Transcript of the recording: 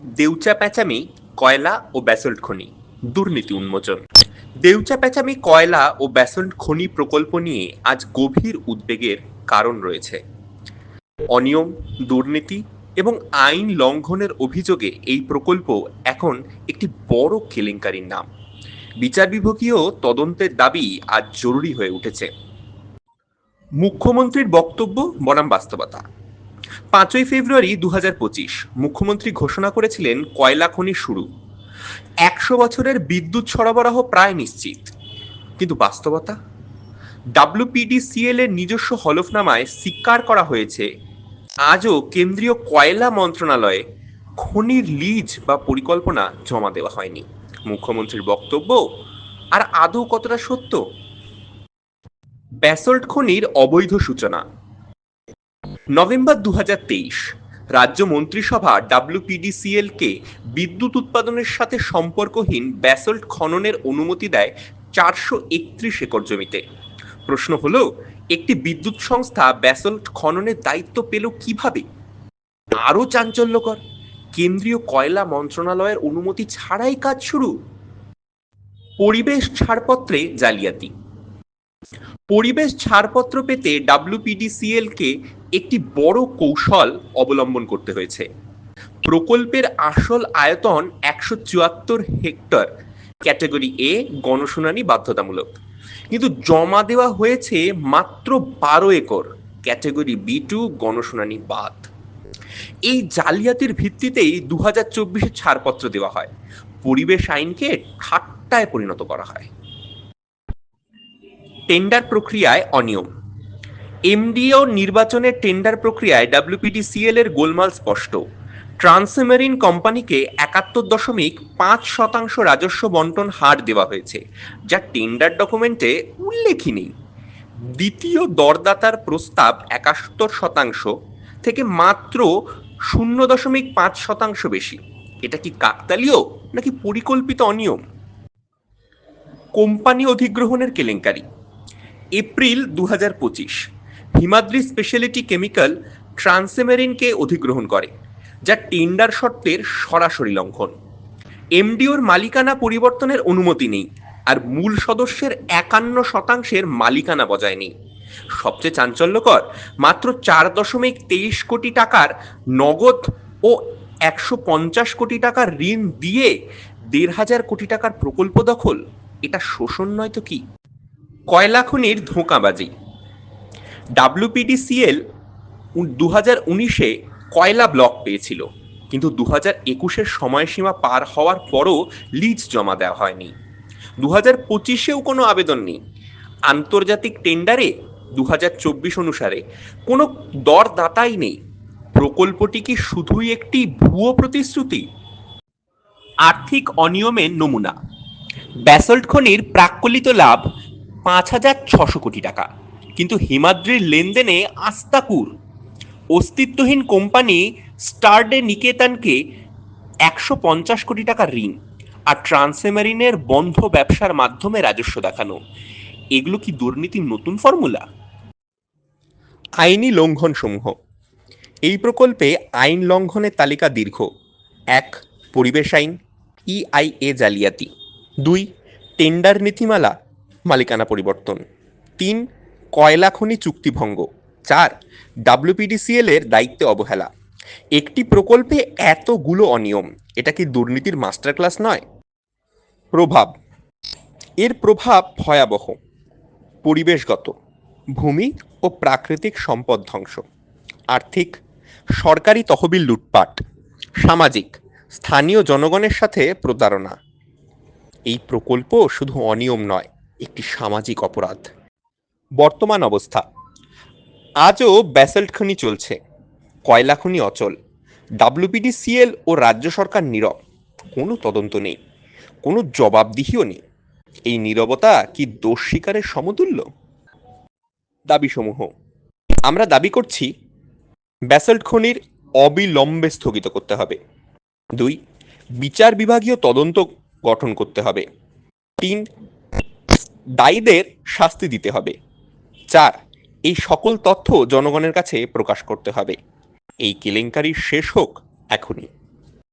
দেউচা প্যাচামি কয়লা ও ব্যাসল্ট খনি দুর্নীতি উন্মোচন। দেউচা প্যাচামি কয়লা ও ব্যাসল্ট খনি প্রকল্প নিয়ে আজ গভীর উদ্বেগের কারণ রয়েছে। অনিয়ম, দুর্নীতি এবং আইন লঙ্ঘনের অভিযোগে এই প্রকল্প এখন একটি বড় কেলেঙ্কারির নাম। বিচার বিভাগীয় তদন্তের দাবি আজ জরুরি হয়ে উঠেছে। মুখ্যমন্ত্রীর বক্তব্য বনাম বাস্তবতা। 5ই ফেব্রুয়ারি 2025 মুখ্যমন্ত্রী ঘোষণা করেছিলেন কয়লা খনি শুরু, 100 বছরের বিদ্যুৎ সরবরাহ প্রায় নিশ্চিত। কিন্তু বাস্তবতা, ডাব্লিউপিডিসিএল এর নিজস্ব হলফনামায় স্বীকার করা হয়েছে আজও কেন্দ্রীয় কয়লা মন্ত্রণালয়ে খনির লিজ বা পরিকল্পনা জমা দেওয়া হয়নি। মুখ্যমন্ত্রীর বক্তব্য আর আদৌ কতটা সত্য? ব্যাসল্ট খনির অবৈধ সূচনা। নভেম্বর 2023 রাজ্য মন্ত্রিসভা ডাব্লিউপিডিসিএল কে বিদ্যুৎ উৎপাদনের সাথে সম্পর্কহীন ব্যাসল্ট খননের অনুমতি দেয় 431 একর জমিতে। প্রশ্ন হলো, একটি বিদ্যুৎ সংস্থা ব্যাসল্ট খননের দায়িত্ব পেল কিভাবে? আরও চাঞ্চল্যকর, কেন্দ্রীয় কয়লা মন্ত্রণালয়ের অনুমতি ছাড়াই কাজ শুরু। পরিবেশ ছাড়পত্রে জালিয়াতি। পরিবেশ ছাড়পত্র পেতে ডাব্লিউপিডিসিএল কে একটি বড় কৌশল অবলম্বন করতে হয়েছে। প্রকল্পের আসল আয়তন 174 হেক্টর, ক্যাটাগরি এ গণশুনানি বাধ্যতামূলক, কিন্তু জমা দেওয়া হয়েছে মাত্র 12 একর, ক্যাটাগরি B2 গণশুনানি বাদ। এই জালিয়াতির ভিত্তিতেই 2024 ছাড়পত্র দেওয়া হয়, পরিবেশ আইনকে ঠাট্টায় পরিণত করা হয়। টেন্ডার প্রক্রিয়ায় অনিয়ম। এমডিও নির্বাচনের টেন্ডার প্রক্রিয়ায় ডাব্লিউপিডিসিএল এর গোলমাল স্পষ্ট। ট্রান্সমেরিন কোম্পানিকে 71.5% রাজস্ব বন্টন হার দেওয়া হয়েছে, যা টেন্ডার ডকুমেন্টে উল্লেখই নেই। দ্বিতীয় দরদাতার প্রস্তাব 71% থেকে মাত্র 0.5% বেশি। এটা কি কাকতালীয় নাকি পরিকল্পিত অনিয়ম? কোম্পানি অধিগ্রহণের কেলেঙ্কারি। এপ্রিল 2025 হিমাদ্রি স্পেশালিটি কেমিক্যাল ট্রান্সমেরিনকে অধিগ্রহণ করে, যা টেন্ডার শর্তের সরাসরি লঙ্ঘন। এমডিওর মালিকানা পরিবর্তনের অনুমতি নেই, আর মূল সদস্যের 51% মালিকানা বজায় নেই। সবচেয়ে চাঞ্চল্যকর, মাত্র 4.23 কোটি টাকার নগদ ও 150 কোটি টাকার ঋণ দিয়ে 1,500 কোটি টাকার প্রকল্প দখল। এটা শোষণ নয় তো কি? কয়লা খনির ধোঁকাবাজি। ডাব্লিউপিডিসিএল 2019-এ কয়লা ব্লক পেয়েছিল, কিন্তু 2021-এর সময়সীমা পার হওয়ার পরও লিজ জমা দেওয়া হয়নি। 2025-এও কোনো আবেদন নেই। আন্তর্জাতিক টেন্ডারে 2024 অনুসারে কোনো দরদাতাই নেই। প্রকল্পটি কি শুধুই একটি ভুয়ো প্রতিশ্রুতি? আর্থিক অনিয়মের নমুনা। ব্যাসল্ট খনির প্রাক্কলিত লাভ 5,600 কোটি টাকা, কিন্তু হিমাদ্রির লেনদেনে আস্তাকুর। অস্তিত্বহীন কোম্পানি স্টারডে নিকেতনকে 150 কোটি টাকা ঋণ, আর ট্রান্সমেরিনের বন্ধ ব্যবসার মাধ্যমে রাজস্ব দেখানো। এগুলো কি দুর্নীতির নতুন ফর্মুলা? আইনি লঙ্ঘন সমূহ। এই প্রকল্পে আইন লঙ্ঘনের তালিকা দীর্ঘ। 1. পরিবেশ আইন, ইআইএ জালিয়াতি। 2. টেন্ডার নীতিমালা, মালিকানা পরিবর্তন। 3. কয়লা খনি চুক্তিভঙ্গ। 4. ডাব্লিউপিডিসিএল এর দায়িত্বে অবহেলা। একটি প্রকল্পে এতগুলো অনিয়ম, এটা কি দুর্নীতির মাস্টার ক্লাস নয়? প্রভাব। এর প্রভাব ভয়াবহ। পরিবেশগত, ভূমি ও প্রাকৃতিক সম্পদ ধ্বংস। আর্থিক, সরকারি তহবিল লুটপাট। সামাজিক, স্থানীয় জনগণের সাথে প্রতারণা। এই প্রকল্প শুধু অনিয়ম নয়, একটি সামাজিক অপরাধ। বর্তমান অবস্থা। আজও ব্যাসল্ট খনি চলছে, কয়লা খনি অচল, ডাব্লিউপিডিসিএল ও রাজ্য সরকার নীরব। কোনো তদন্ত নেই, কোনো জবাবদিহিও নেই। এই নীরবতা কি দোষ স্বীকারের সমতুল্য? দাবিসমূহ। আমরা দাবি করছি, ব্যাসল্ট খনির অবিলম্বে স্থগিত করতে হবে। 2. বিচার বিভাগীয় তদন্ত গঠন করতে হবে। 3. দায়ীদের শাস্তি দিতে হবে। 4. এই সকল তথ্য জনগণের কাছে প্রকাশ করতে হবে। এই কেলেঙ্কারি শেষ হোক এখনই।